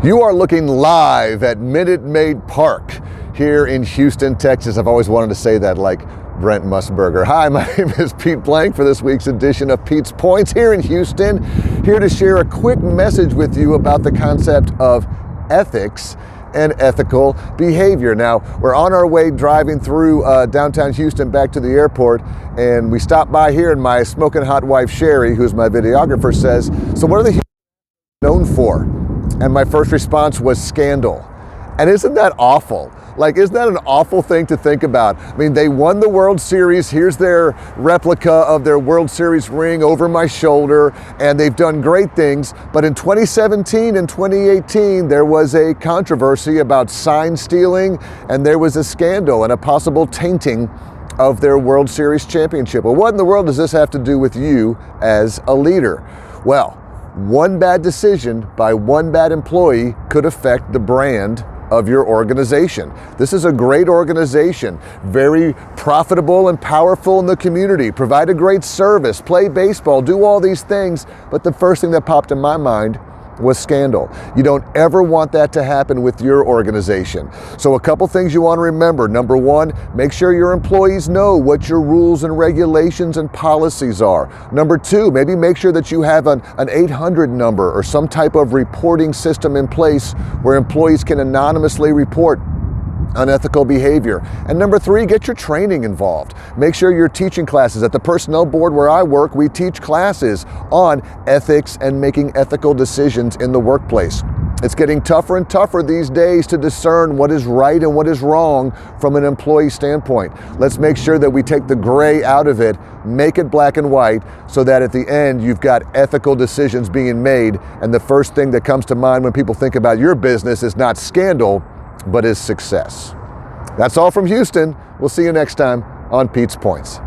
You are looking live at Minute Maid Park here in Houston, Texas. I've always wanted to say that like Brent Musburger. Hi, my name is Pete Blank for this week's edition of Pete's Points here in Houston. Here to share a quick message with you about the concept of ethics and ethical behavior. Now, we're on our way driving through downtown Houston back to the airport, and we stopped by here, and my smoking hot wife, Sherry, who's my videographer, says, "So what are the known for?" And my first response was scandal. And isn't that awful? Like, isn't that an awful thing to think about? I mean, they won the World Series. Here's their replica of their World Series ring over my shoulder, and they've done great things. But in 2017 and 2018, there was a controversy about sign stealing, and there was a scandal and a possible tainting of their World Series championship. Well, what in the world does this have to do with you as a leader? Well, one bad decision by one bad employee could affect the brand of your organization. This is a great organization, very profitable and powerful in the community, provide a great service, play baseball, do all these things. But the first thing that popped in my mind was scandal. You don't ever want that to happen with your organization. So a couple things you want to remember. Number one, make sure your employees know what your rules and regulations and policies are. Number two, maybe make sure that you have an 800 number or some type of reporting system in place where employees can anonymously report unethical behavior. And number three, get your training involved. Make sure you're teaching classes. At the personnel board where I work, we teach classes on ethics and making ethical decisions in the workplace. It's getting tougher and tougher these days to discern what is right and what is wrong from an employee standpoint. Let's make sure that we take the gray out of it, make it black and white, so that at the end you've got ethical decisions being made. And the first thing that comes to mind when people think about your business is not scandal, but is success. That's all from Houston. We'll see you next time on Pete's Points.